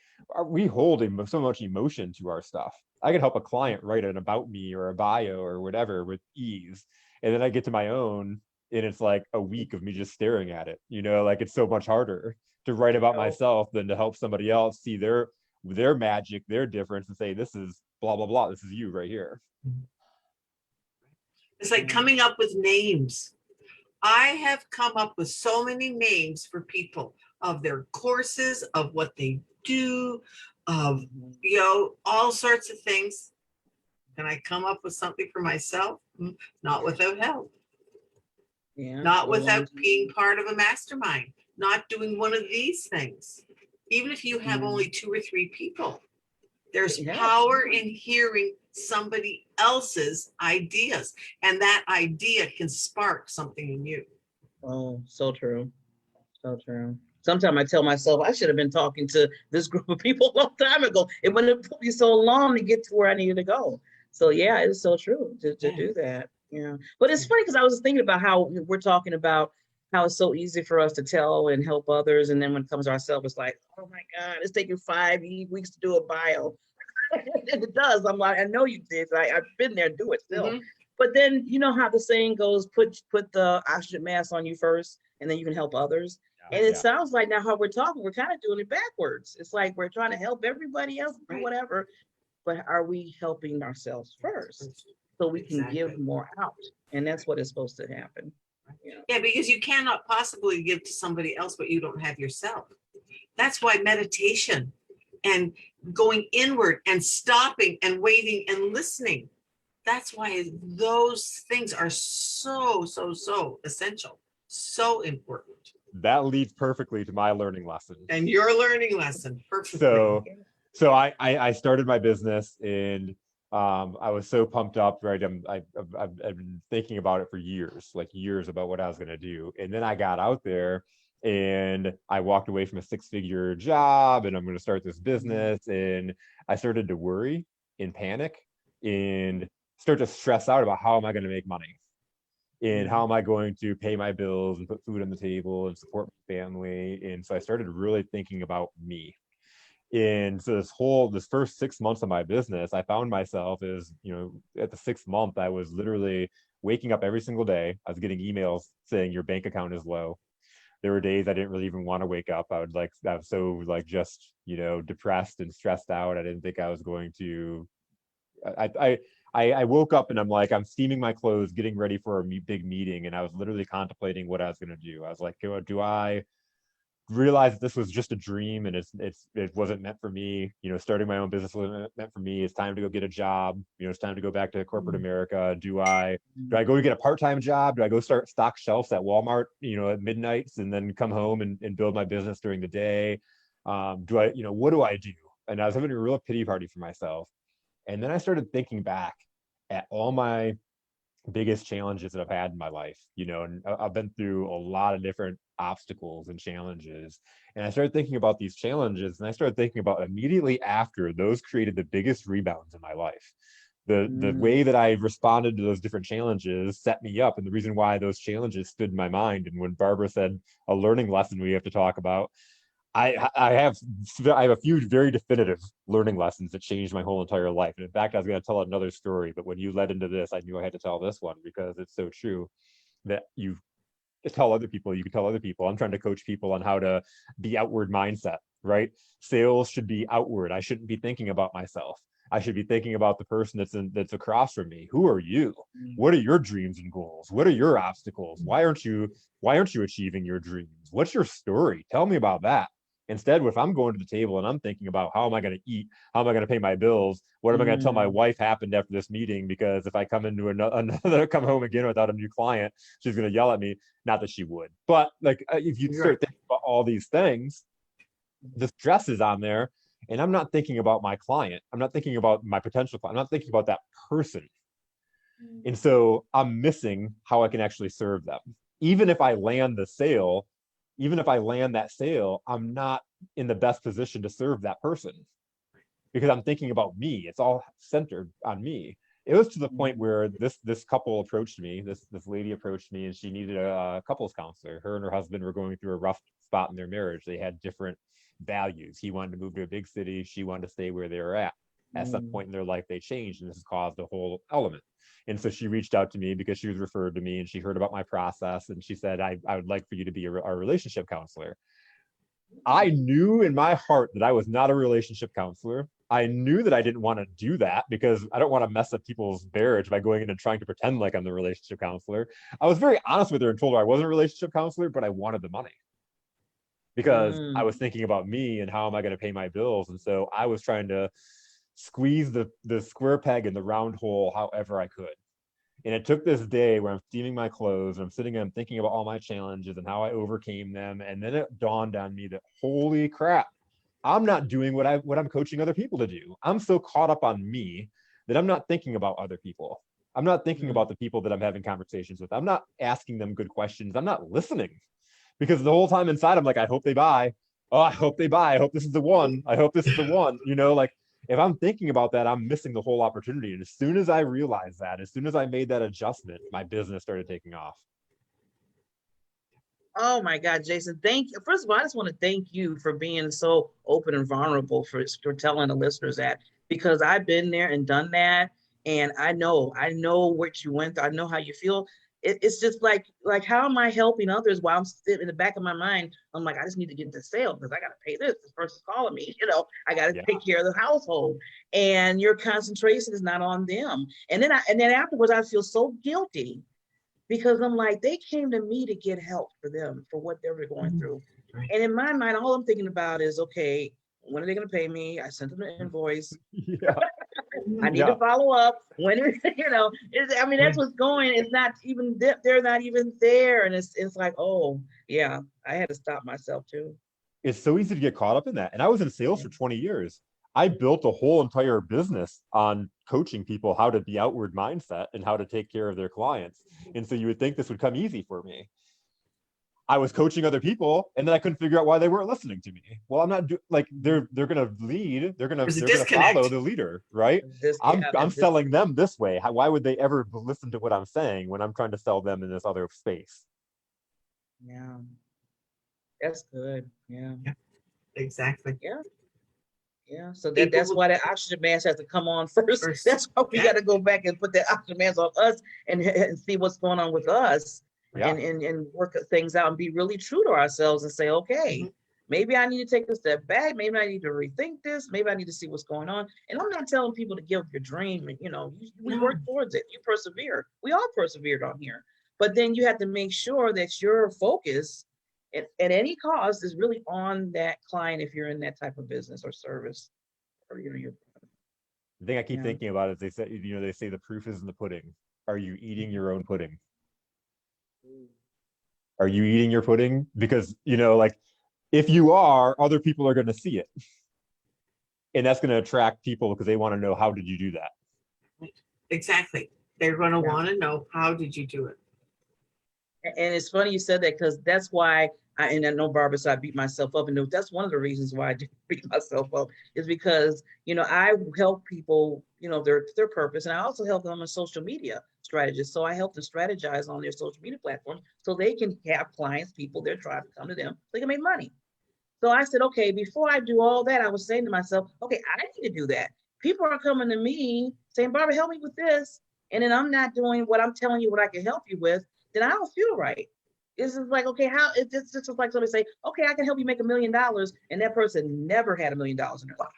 we hold so much emotion to our stuff. I can help a client write an about me or a bio or whatever with ease. And then I get to my own, and it's like a week of me just staring at it. Like it's so much harder to write about myself than to help somebody else see their magic, their difference, and say, this is blah, blah, blah. This is you right here. It's like coming up with names. I have come up with so many names for people, of their courses, of what they do, of, all sorts of things. Can I come up with something for myself? Not without help. Not without being part of a mastermind, not doing one of these things. Even if you have only 2 or 3 people, there's power in hearing somebody else's ideas, and that idea can spark something in you. Oh, so true. So true. Sometimes I tell myself I should have been talking to this group of people a long time ago. It wouldn't have took me so long to get to where I needed to go. So yeah, it's so true to do that. Yeah. But it's funny because I was thinking about how we're talking about how it's so easy for us to tell and help others. And then when it comes to ourselves, it's like, oh my God, it's taking 5 weeks to do a bio. It does. I'm like, I know you did. I've been there, do it still. Mm-hmm. But then you know how the saying goes, put the oxygen mask on you first, and then you can help others. And it sounds like now how we're talking, we're kind of doing it backwards. It's like we're trying to help everybody else do whatever, but are we helping ourselves first so we can give more out? And that's what is supposed to happen. Yeah, because you cannot possibly give to somebody else what you don't have yourself. That's why meditation and going inward and stopping and waiting and listening, that's why those things are so essential, so important. That leads perfectly to my learning lesson. And your learning lesson, perfectly. So I started my business, and I was so pumped up, right? I've been thinking about it for years about what I was going to do. And then I got out there and I walked away from a 6-figure job, and I'm going to start this business. And I started to worry and panic and start to stress out about how am I going to make money? And how am I going to pay my bills and put food on the table and support my family? And so I started really thinking about me. And so this first 6 months of my business, I found myself at the 6th month, I was literally waking up every single day. I was getting emails saying your bank account is low. There were days I didn't really even want to wake up. I was so just, depressed and stressed out. I didn't think I was going to, I woke up and I'm steaming my clothes, getting ready for a big meeting. And I was literally contemplating what I was going to do. I was like, do I realize that this was just a dream and it wasn't meant for me? Starting my own business wasn't meant for me. It's time to go get a job. It's time to go back to corporate America. Do I go get a part-time job? Do I go stock shelves at Walmart, at midnights, and then come home and build my business during the day? What do I do? And I was having a real pity party for myself. And then I started thinking back at all my biggest challenges that I've had in my life, and I've been through a lot of different obstacles and challenges. And I started thinking about these challenges, and I started thinking about immediately after those created the biggest rebounds in my life. The way that I responded to those different challenges set me up. And the reason why those challenges stood in my mind. And when Barbara said a learning lesson we have to talk about, I have a few very definitive learning lessons that changed my whole entire life. And in fact, I was going to tell another story, but when you led into this, I knew I had to tell this one because it's so true that you can tell other people. I'm trying to coach people on how to be outward mindset, right? Sales should be outward. I shouldn't be thinking about myself. I should be thinking about the person that's across from me. Who are you? What are your dreams and goals? What are your obstacles? Why aren't you achieving your dreams? What's your story? Tell me about that. Instead, if I'm going to the table and I'm thinking about how am I going to eat, how am I going to pay my bills, what am I going to tell my wife happened after this meeting? Because if I come into another come home again without a new client, she's going to yell at me. Not that she would, but like if you start thinking about all these things, the stress is on there, and I'm not thinking about my client. I'm not thinking about my potential client. I'm not thinking about that person. And so I'm missing how I can actually serve them. Even if I land the sale, even if I land that sale, I'm not in the best position to serve that person because I'm thinking about me. It's all centered on me. It was to the point where this couple approached me, this lady approached me, and she needed a couples counselor. Her and her husband were going through a rough spot in their marriage. They had different values. He wanted to move to a big city. She wanted to stay where they were at. At some point in their life, they changed, and this has caused a whole element. And so she reached out to me because she was referred to me, and she heard about my process, and she said, I would like for you to be our relationship counselor. I knew in my heart that I was not a relationship counselor. I knew that I didn't want to do that because I don't want to mess up people's marriage by going in and trying to pretend like I'm the relationship counselor. I was very honest with her and told her I wasn't a relationship counselor, but I wanted the money because I was thinking about me and how am I going to pay my bills. And so I was trying to squeeze the square peg in the round hole however I could. And it took this day where I'm steaming my clothes and I'm sitting and I'm thinking about all my challenges and how I overcame them. And then it dawned on me that, holy crap, I'm not doing what I'm coaching other people to do. I'm so caught up on me that I'm not thinking about other people. I'm not thinking about the people that I'm having conversations with. I'm not asking them good questions. I'm not listening because the whole time inside, I'm like, I hope they buy. Oh, I hope they buy. I hope this is the one. I hope this is the one, like, if I'm thinking about that, I'm missing the whole opportunity. And as soon as I realized that, as soon as I made that adjustment, my business started taking off. Oh my God, Jason, thank you. First of all, I just want to thank you for being so open and vulnerable for telling the listeners that, because I've been there and done that. And I know what you went through. I know how you feel. It's just like, how am I helping others while I'm sitting in the back of my mind? I'm like, I just need to get the sale because I got to pay this. This person's calling me, I got to take care of the household, and your concentration is not on them. And then afterwards, I feel so guilty because I'm like, they came to me to get help for them, for what they were going through. Right. And in my mind, all I'm thinking about is, okay, when are they going to pay me? I sent them an invoice. I need to follow up. When that's what's going. It's not even, they're not even there. And it's like, oh yeah, I had to stop myself too. It's so easy to get caught up in that. And I was in sales for 20 years. I built a whole entire business on coaching people how to be outward mindset and how to take care of their clients. And so you would think this would come easy for me. I was coaching other people, and then I couldn't figure out why they weren't listening to me. Well, I'm not they're going to lead. They're going to follow the leader, right? I'm selling them this way. Why would they ever listen to what I'm saying when I'm trying to sell them in this other space? Yeah, that's good. Yeah, exactly. Yeah, so that's why that oxygen mask has to come on first. That's why we got to go back and put that oxygen mask on us and see what's going on with us. And work things out and be really true to ourselves and say, okay, maybe I need to take a step back. Maybe I need to rethink this. Maybe I need to see what's going on. And I'm not telling people to give up your dream. We work towards it. You persevere. We all persevered on here. But then you have to make sure that your focus at any cost is really on that client if you're in that type of business or service. Or the thing I keep thinking about is they say the proof is in the pudding. Are you eating your own pudding? Are you eating your pudding? Because, if you are, other people are going to see it. And that's going to attract people because they want to know, how did you do that? Exactly. They're going to want to know, how did you do it? And it's funny you said that, because that's why I know Barbara, so I beat myself up. And that's one of the reasons why I do beat myself up, is because, I help people, their purpose. And I also help them on social media strategists. So I help them strategize on their social media platforms so they can have clients, people they're trying to come to them, so they can make money. So I said, okay, before I do all that, I was saying to myself, okay, I need to do that. People are coming to me saying, Barbara, help me with this. And then I'm not doing what I'm telling you what I can help you with. Then I don't feel right. This is like, okay, it's just like somebody say, okay, I can help you make $1 million. And that person never had $1 million in their life.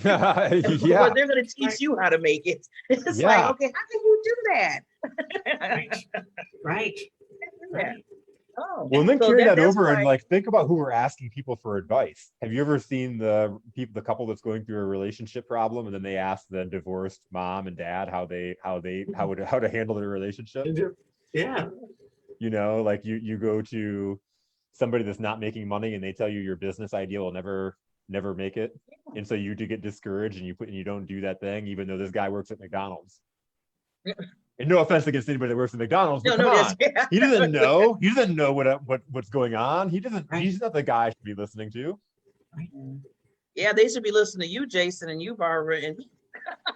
But they're going to teach you how to make it. It's like, okay, how can you do that? Right. Oh, know. Well, and then So carry that that's over why, and like think about who we're asking people for advice. Have you ever seen the couple that's going through a relationship problem, and then they ask the divorced mom and dad how to handle their relationship? Yeah. You know, like you go to somebody that's not making money, and they tell you your business idea will never make it, and so you do get discouraged, and you don't do that thing, even though this guy works at McDonald's. And no offense against anybody that works at McDonald's, but come on, he doesn't know. He doesn't know what's going on. He doesn't. Right. He's not the guy I should be listening to. Yeah, they should be listening to you, Jason, and you, Barbara, and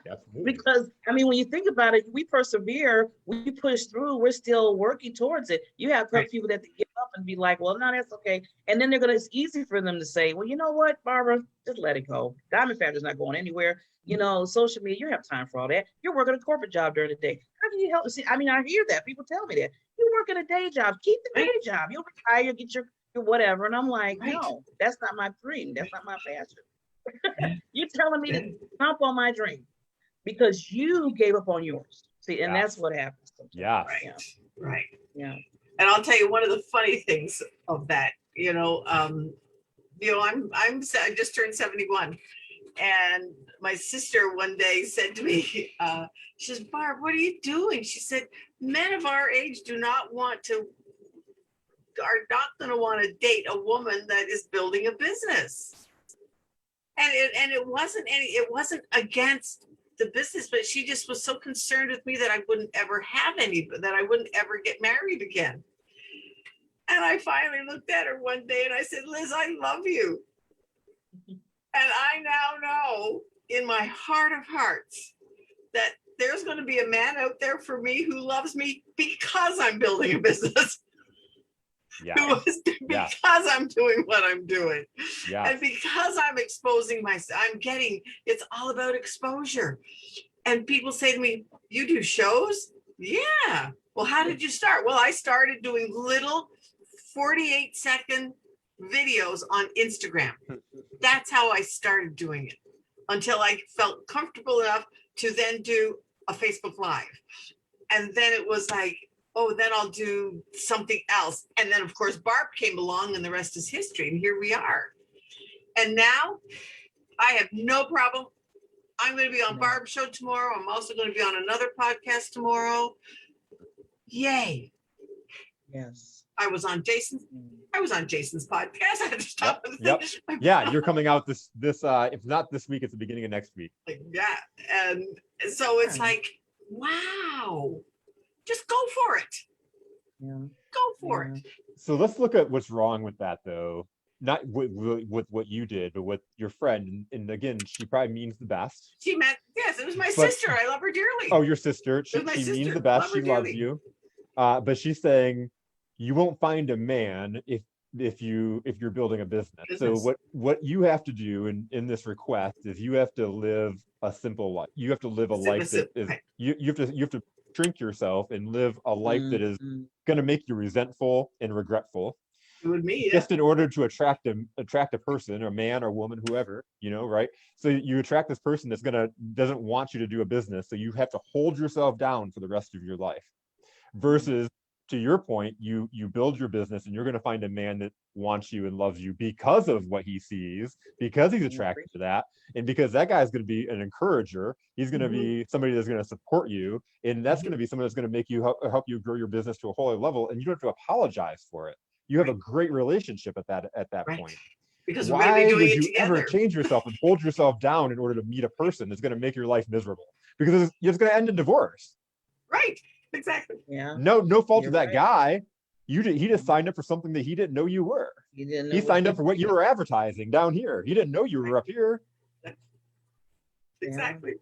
Absolutely. because I mean, when you think about it, we persevere, we push through, we're still working towards it. You have people that give up and be like, well, no, that's okay. And then it's easy for them to say, well, you know what, Barbara, just let it go. Diamond Factory's not going anywhere. You know, social media, you have time for all that. You're working a corporate job during the day. How can you help? See, I mean, I hear that. People tell me that. You're working a day job. Keep the day job. You'll retire, get your whatever. And I'm like, no, that's not my dream. That's not my passion. You're telling me to jump on my dream because you gave up on yours. See, and that's what happens sometimes. Yeah. Right. Yeah. And I'll tell you one of the funny things of that, I just turned 71. And my sister one day said to me, she says, Barb, what are you doing? She said, men of our age are not going to want to date a woman that is building a business. And it wasn't against the business, but she just was so concerned with me that I wouldn't ever have any, that I wouldn't ever get married again. And I finally looked at her one day and I said, Liz, I love you. And I now know in my heart of hearts that there's going to be a man out there for me who loves me because I'm building a business. Because I'm doing what I'm doing. And because I'm exposing myself, it's all about exposure. And people say to me, you do shows? Yeah. Well, how did you start? Well, I started doing little 48-second videos on Instagram. That's how I started doing it until I felt comfortable enough to then do a Facebook Live. And then it was like, oh, then I'll do something else. And then, of course, Barb came along and the rest is history. And here we are. And now I have no problem. I'm going to be on Barb's show tomorrow. I'm also going to be on another podcast tomorrow. Yay. Yes. I was on Jason's podcast. I had to stop. Yeah, you're coming out this if not this week, it's the beginning of next week. Yeah. And so it's like, wow. Just go for it. Yeah. Go for it. So let's look at what's wrong with that, though. Not with what you did, but with your friend. And again, she probably means the best. She meant, yes, it was my sister. I love her dearly. Oh, your sister. She means the best. She loves you. But she's saying you won't find a man if you're building a business. So what you have to do in this request is you have to live a simple life. You have to live a life that is you have to shrink yourself and live a life that is going to make you resentful and regretful. With me, just in order to attract a person, a man or woman, whoever, right? So you attract this person doesn't want you to do a business. So you have to hold yourself down for the rest of your life. Versus, to your point, you build your business and you're going to find a man that wants you and loves you because of what he sees, because he's attracted to that, and because that guy is going to be an encourager. He's going to be somebody that's going to support you, and that's going to be someone that's going to make you help you grow your business to a whole level, and you don't have to apologize for it. You have a great relationship at that point. Because why would you ever change yourself and hold yourself down in order to meet a person that's going to make your life miserable? Because it's going to end in divorce. Right. Exactly. Yeah. No fault of that guy. He just signed up for something that he didn't know you were. He signed up for what you were advertising down here. He didn't know you were up here. Exactly.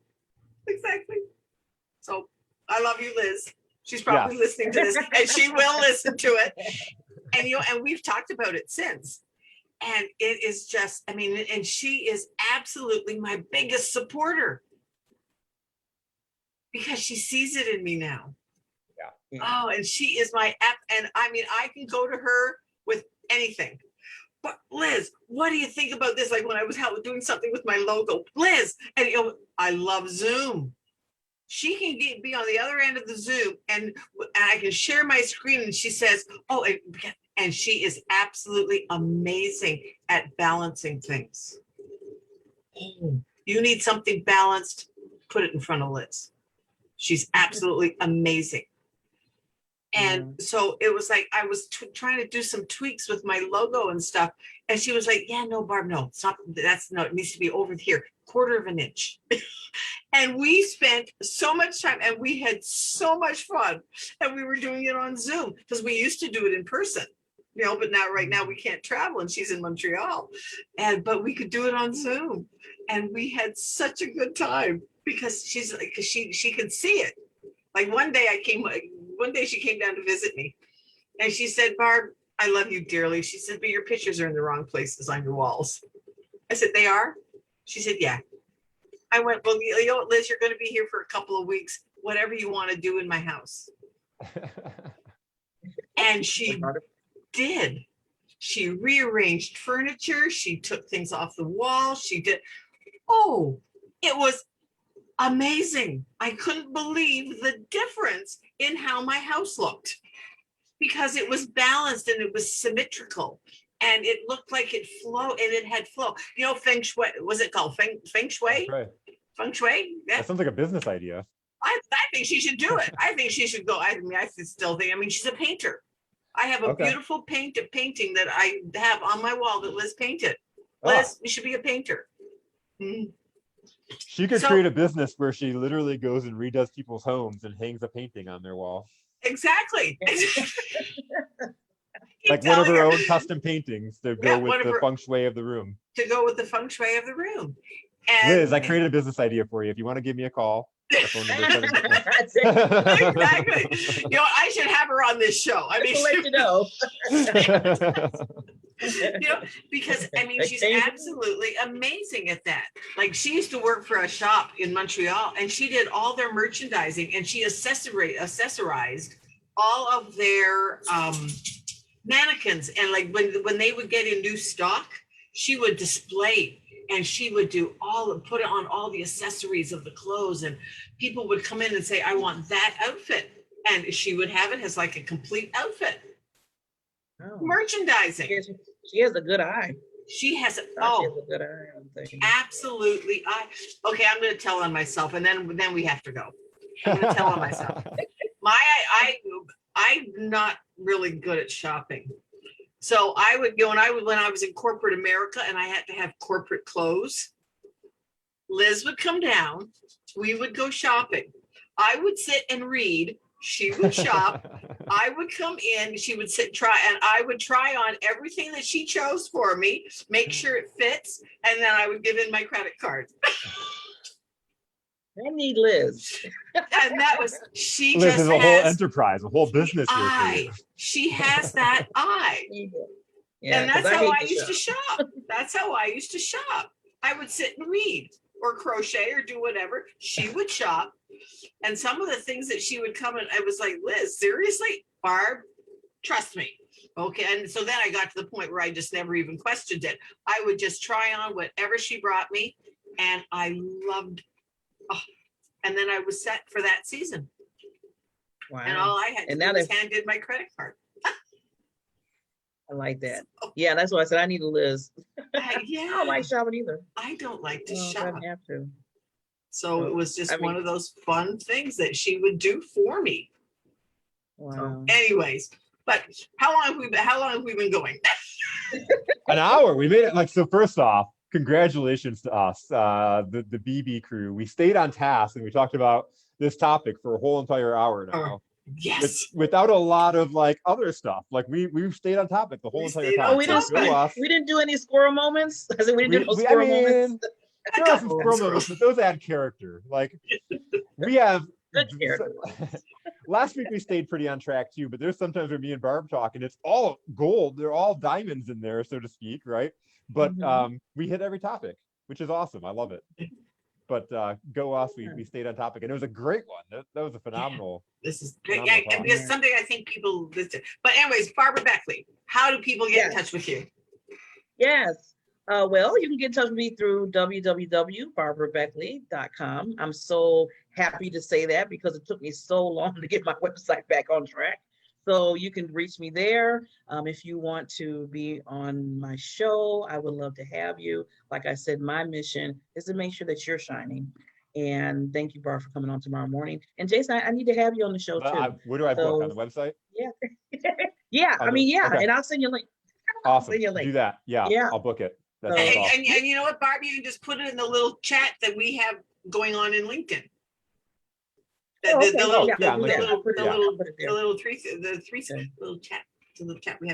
So I love you, Liz. She's probably listening to this, and she will listen to it. And and we've talked about it since. And it is just, and she is absolutely my biggest supporter because she sees it in me now. Oh, and she is my app. And I can go to her with anything. But Liz, what do you think about this? Like when I was doing something with my logo, Liz, and I love Zoom. she can be on the other end of the Zoom, and I can share my screen, and she says, oh, and she is absolutely amazing at balancing things. You need something balanced, put it in front of Liz. She's absolutely amazing. And so it was like, I was trying to do some tweaks with my logo and stuff. And she was like, yeah, no, Barb, no, it's not, it needs to be over here, 1/4 inch. And we spent so much time, and we had so much fun, and we were doing it on Zoom because we used to do it in person, but now, right now we can't travel, and she's in Montreal, but we could do it on Zoom. And we had such a good time because she could see it. Like one day she came down to visit me, and she said, Barb, I love you dearly. She said, but your pictures are in the wrong places on your walls. I said, they are? She said, yeah. I went, well, you know what, Liz, you're going to be here for a couple of weeks, whatever you want to do in my house. And she did. She rearranged furniture. She took things off the wall. She did. Oh, it was amazing. I couldn't believe the difference in how my house looked, because it was balanced and it was symmetrical, and it looked like it flowed, and it had flow. Feng Shui, was it called Feng Shui? Right. Feng Shui? Yeah. That sounds like a business idea. I think she should do it. I think she should go. I still think, she's a painter. I have a beautiful painting that I have on my wall that Liz painted. Liz, you should be a painter. Mm-hmm. She could create a business where she literally goes and redoes people's homes and hangs a painting on their wall. Exactly. Like one of her own custom paintings to go with the feng shui of the room. To go with the feng shui of the room. And Liz, I created a business idea for you. If you want to give me a call. Exactly. I should have her on this show. I'll let you know. Because she's absolutely amazing at that. Like, she used to work for a shop in Montreal, and she did all their merchandising, and she accessorized all of their mannequins. And like when they would get in new stock, she would display, and she would put it on all the accessories of the clothes, and people would come in and say, I want that outfit, and she would have it as like a complete outfit. Merchandising. She has a good eye. She has a good eye. Absolutely. Okay, I'm going to tell on myself, and then we have to go. I'm going to tell on myself. I'm not really good at shopping. So I would go, and when I was in corporate America and I had to have corporate clothes, Liz would come down, we would go shopping. I would sit and read, she would shop, I would come in, she would and I would try on everything that she chose for me, make sure it fits, and then I would give in my credit card. I need Liz. And that was, she Liz just is a whole enterprise, a whole business here for you. She has that eye. Yeah, and that's how I used to shop. That's how I used to shop. I would sit and read or crochet or do whatever. She would shop. And some of the things that she would come and I was like, Liz, seriously? Barb, trust me. Okay. And so then I got to the point where I just never even questioned it. I would just try on whatever she brought me. And I loved. And then I was set for that season. Wow. And all I had to do was hand in my credit card. I like that. Yeah, that's why I said I need a Liz. I don't like shopping either. I don't like to shop. I have to. So it was just one of those fun things that she would do for me. Wow. So anyways, but how long have we been going? An hour. We made it. So first off, congratulations to us, the BB crew. We stayed on task and we talked about this topic for a whole entire hour now. Yes. Without a lot of other stuff. We've stayed on topic the whole entire time. We didn't do any squirrel moments. I said we didn't do no squirrel moments. There are some squirrel moments, but those add character. We have good character. Last week we stayed pretty on track too, but there's sometimes where me and Barb talk and it's all gold. They're all diamonds in there, so to speak, right? But we hit every topic, which is awesome. I love it. But go us, we stayed on topic, and it was a great one. That was a phenomenal. This is great. Yeah, and there's something I think people listen. But anyways, Barbara Beckley, how do people get in touch with you? Yes. Well, you can get in touch with me through www.barbarabeckley.com. I'm so happy to say that because it took me so long to get my website back on track. So you can reach me there. If you want to be on my show, I would love to have you. Like I said, my mission is to make sure that you're shining. And thank you, Barb, for coming on tomorrow morning. And Jason, I need to have you on the show too. Where do I book? On the website? Yeah. Yeah. Okay. And I'll send you a link. Awesome. Do that. Yeah. I'll book it. And you know what, Barb, you can just put it in the little chat that we have going on in LinkedIn. The little chat we have.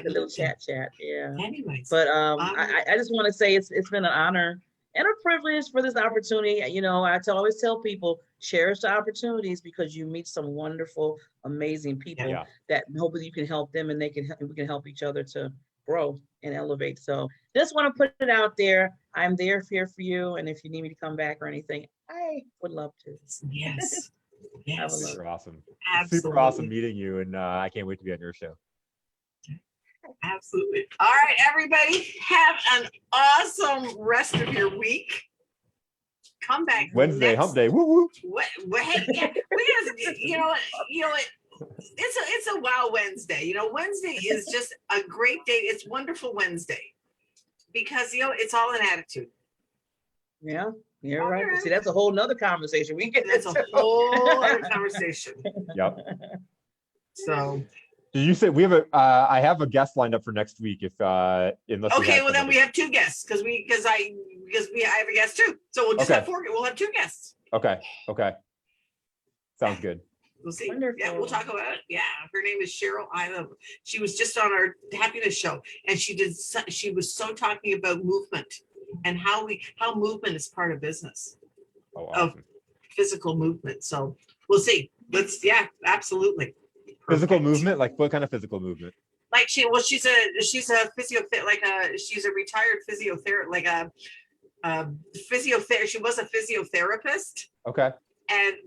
The little chat. Yeah. Anyways. But I just want to say it's been an honor and a privilege for this opportunity. You know, I always tell people, cherish the opportunities because you meet some wonderful, amazing people that hopefully you can help them and we can help each other to grow and elevate. So just want to put it out there. I'm here for you. And if you need me to come back or anything, I would love to. Yes. Super awesome. Absolutely. Super awesome meeting you. And I can't wait to be on your show. Absolutely. All right, everybody, have an awesome rest of your week. Come back Wednesday, hump day. Woo woo. Hey, yeah, you know what? It's a wow Wednesday. You know, Wednesday is just a great day. It's wonderful Wednesday because it's all an attitude. Yeah, you're right. See, that's a whole nother conversation. That's a whole other conversation. Yep. So. Did you say we have I have a guest lined up for next week unless then we have two guests because I have a guest too. So we'll just have four. We'll have two guests. Okay. Sounds good. We'll see. Wonderful. Yeah, we'll talk about it. Yeah, her name is Cheryl. She was just on our happiness show, and she was so talking about movement and how movement is part of business, of physical movement. So we'll see. Absolutely. Physical movement, like what kind of physical movement? Like she's a physiotherapist, she's a retired physiotherapist, she was a physiotherapist. Okay.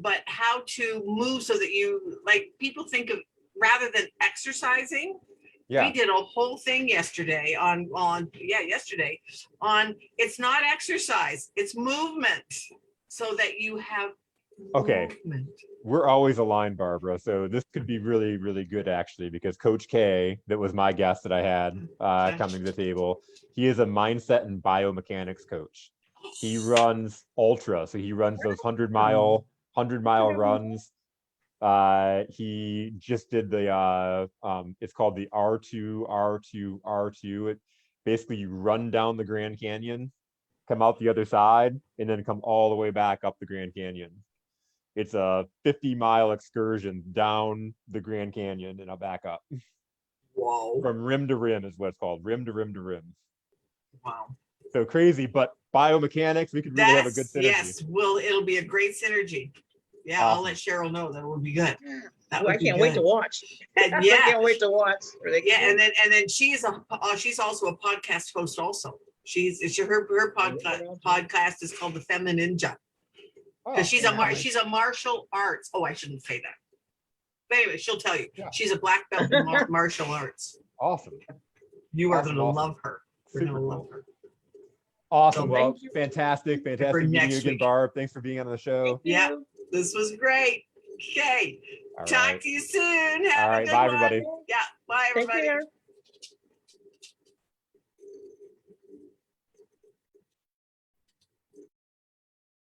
But how to move so that you, like, people think of, rather than exercising. Yeah. We did a whole thing yesterday on it's not exercise, it's movement, so that you have movement. We're always aligned, Barbara. So this could be really, really good actually, because Coach K, that was my guest that I had coming to the table, he is a mindset and biomechanics coach. He runs ultra, so he runs those 100-mile runs. He just did the it's called the R2. It basically, you run down the Grand Canyon, come out the other side, and then come all the way back up the Grand Canyon. It's a 50-mile excursion down the Grand Canyon and I'll back up. Whoa. From rim to rim is what it's called. Rim to rim to rim. Wow. So crazy, but biomechanics, we could really have a good synergy. Yes, it'll be a great synergy. Yeah, awesome. I'll let Cheryl know that will be good. I can't wait to watch. And I can't wait to watch. And then she's also a podcast host also. Her podcast is called The Feminine Ninja. Because she's a martial arts. Oh, I shouldn't say that. But anyway, she'll tell you. Yeah. She's a black belt in martial arts. Awesome. You are going to love her. You're going to love her. Awesome. Well, fantastic meeting you again, Barb. Thanks for being on the show. Yeah, this was great. Okay. Talk to you soon. Have a good bye, one. everybody. Yeah, bye, everybody. Take care.